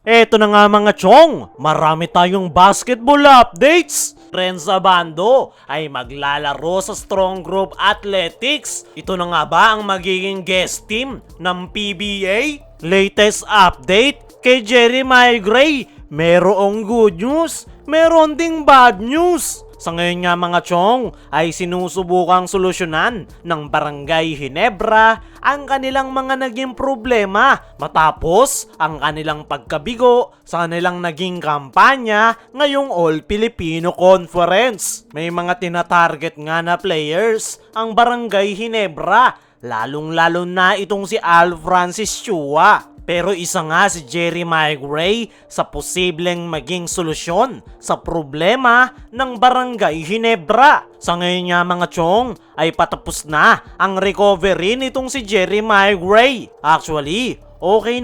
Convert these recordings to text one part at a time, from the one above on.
Eto na nga mga chong, marami tayong basketball updates. Renza Bando ay maglalaro sa Strong Group Athletics. Ito na nga ba ang magiging guest team ng PBA? Latest update kay Jeremiah Gray, merong good news, meron ding bad news. Sa ngayon nga mga chong ay sinusubukang solusyonan ng Barangay Ginebra ang kanilang mga naging problema matapos ang kanilang pagkabigo sa kanilang naging kampanya ngayong All Filipino Conference. May mga tinatarget nga na players ang Barangay Ginebra, lalong-lalo na itong si Al Francis Chua. Pero isa nga si Jeremiah Gray sa posibleng maging solusyon sa problema ng Barangay Ginebra. Sa ngayon nga mga chong ay patapos na ang recovery nitong si Jeremiah Gray. Actually, okay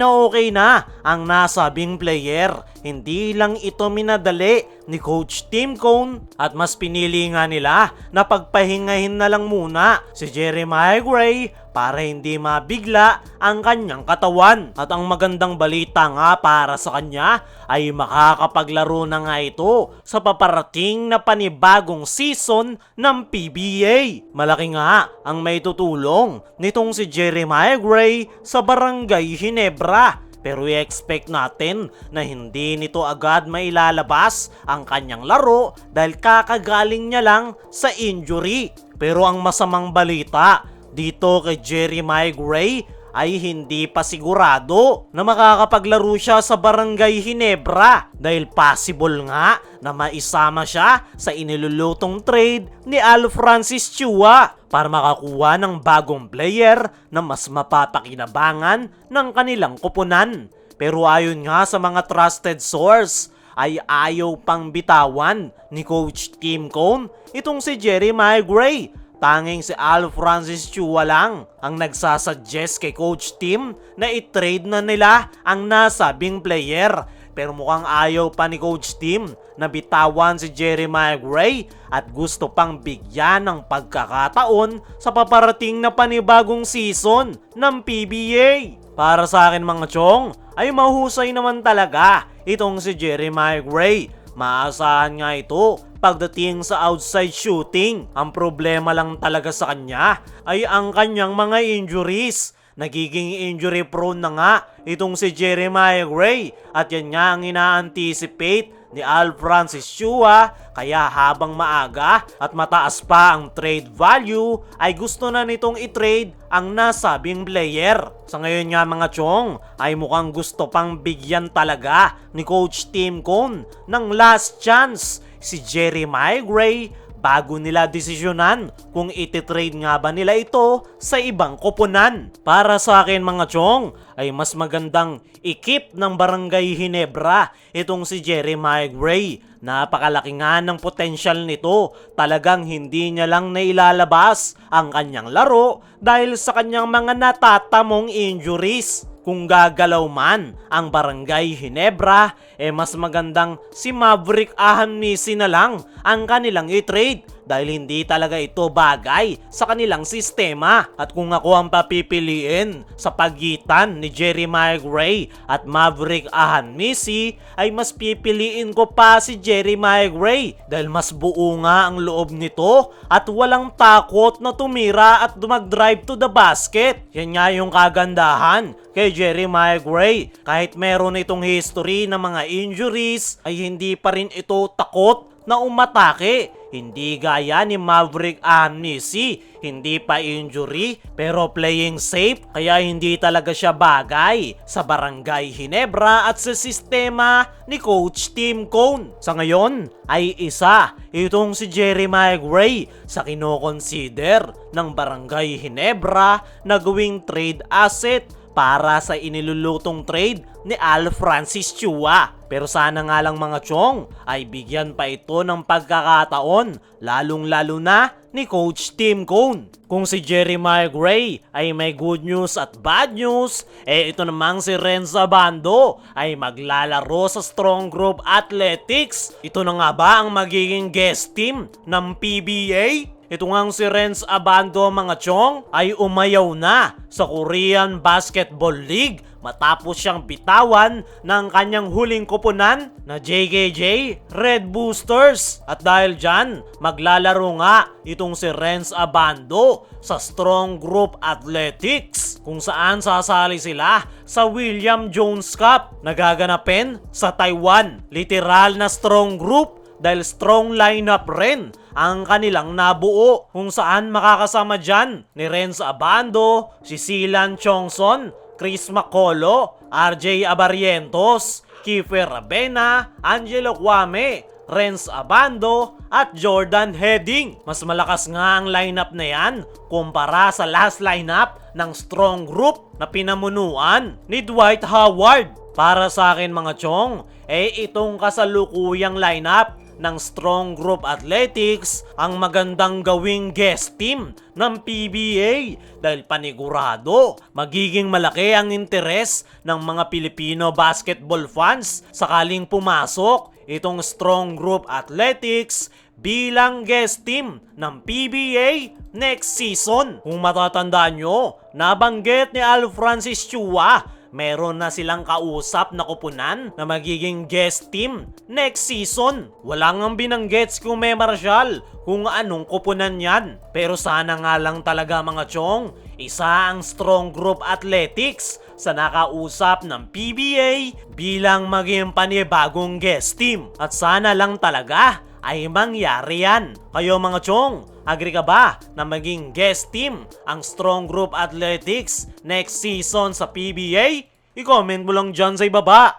na ang nasabing player. Hindi lang ito minadali ni Coach Tim Cone at mas pinili nga nila na pagpahingahin na lang muna si Jeremiah Gray para hindi mabigla ang kanyang katawan. At ang magandang balita nga para sa kanya ay makakapaglaro na nga ito sa paparating na panibagong season ng PBA. Malaki nga ang may tutulong nitong si Jeremiah Gray sa Barangay Ginebra. Pero i-expect natin na hindi nito agad mailalabas ang kanyang laro dahil kakagaling niya lang sa injury. Pero ang masamang balita dito kay Jeremiah Gray ay hindi pa sigurado na makakapaglaro siya sa Barangay Ginebra dahil possible nga na maisama siya sa inilulutong trade ni Al Francis Chua para makakuha ng bagong player na mas mapapakinabangan ng kanilang koponan. Pero ayon nga sa mga trusted source ay ayaw pang bitawan ni Coach Tim Cone itong si Jeremiah Gray. Tanging si Al Francis Chua lang ang nagsasuggest kay Coach Tim na i-trade na nila ang nasabing player. Pero mukhang ayaw pa ni Coach Tim na bitawan si Jeremiah Gray at gusto pang bigyan ng pagkakataon sa paparating na panibagong season ng PBA. Para sa akin mga chong ay mahusay naman talaga itong si Jeremiah Gray. Maasahan nga ito pagdating sa outside shooting. Ang problema lang talaga sa kanya ay ang kanyang mga injuries. Nagiging injury prone na nga itong si Jeremiah Gray at yan nga ang ina-anticipate ni Al Francis Chua, kaya habang maaga at mataas pa ang trade value ay gusto na nitong i-trade ang nasabing player. Sa ngayon nga mga chong ay mukhang gusto pang bigyan talaga ni Coach Tim Cone ng last chance si Jeremiah Gray bago nila desisyonan kung iti-trade nga ba nila ito sa ibang koponan. Para sa akin mga chong ay mas magandang ikip ng Barangay Ginebra itong si Jeremiah Gray. Napakalaki nga ng potensyal nito. Talagang hindi niya lang nailalabas ang kanyang laro dahil sa kanyang mga natatamong injuries. Kung gagalaw man ang Barangay Ginebra, mas magandang si Maverick Ahanmisi na lang ang kanilang i-trade dahil hindi talaga ito bagay sa kanilang sistema. At kung ako ang papipiliin sa pagitan ni Jeremiah Gray at Maverick Ahanmisi, ay mas pipiliin ko pa si Jeremiah Gray dahil mas buo nga ang loob nito at walang takot na tumira at mag-drive to the basket. Yan nga yung kagandahan kay Jeremiah Gray. Kahit meron itong history ng mga injuries ay hindi pa rin ito takot na umatake. Hindi gaya ni Maverick Ahanmisi, hindi pa injury pero playing safe kaya hindi talaga siya bagay sa Barangay Ginebra at sa sistema ni Coach Tim Cone. Sa ngayon ay isa itong si Jeremiah Gray sa kinoconsider ng Barangay Ginebra na gawing trade asset para sa inilulutong trade ni Al Francis Chua. Pero sana nga lang mga chong ay bigyan pa ito ng pagkakataon lalong-lalo na ni Coach Tim Cone. Kung si Jeremiah Gray ay may good news at bad news, ito namang si Renza Bando ay maglalaro sa Strong Group Athletics. Ito na nga ba ang magiging guest team ng PBA? Ito ngang si Renz Abando mga chong ay umayaw na sa Korean Basketball League matapos siyang bitawan ng kanyang huling koponan na JKJ Red Boosters. At dahil dyan, maglalaro nga itong si Renz Abando sa Strong Group Athletics kung saan sasali sila sa William Jones Cup na gaganapin sa Taiwan. Literal na strong group dahil strong lineup rin ang kanilang nabuo kung saan makakasama dyan ni Renz Abando, si Silan Chongson, Chris Macolo, RJ Abarientos, Kiefer Rabena, Angelo Kwame, Renz Abando at Jordan Heading. Mas malakas nga ang lineup na yan kumpara sa last lineup ng strong group na pinamunuan ni Dwight Howard. Para sa akin mga chong, itong kasalukuyang lineup ng Strong Group Athletics ang magandang gawing guest team ng PBA dahil panigurado magiging malaki ang interes ng mga Pilipino basketball fans sakaling pumasok itong Strong Group Athletics bilang guest team ng PBA next season. Kung matatandaan nyo, nabanggit ni Al Francis Chua meron na silang kausap na koponan na magiging guest team next season. Wala ngang binanggit si Kume Marshall kung anong koponan yan. Pero sana nga lang talaga mga chong, isa ang Strong Group Athletics sa nakausap ng PBA bilang maging panibagong guest team. At sana lang talaga ay mangyari yan. Kayo mga chong, agree ka ba na maging guest team ang Strong Group Athletics next season sa PBA? I-comment mo lang dyan sa ibaba.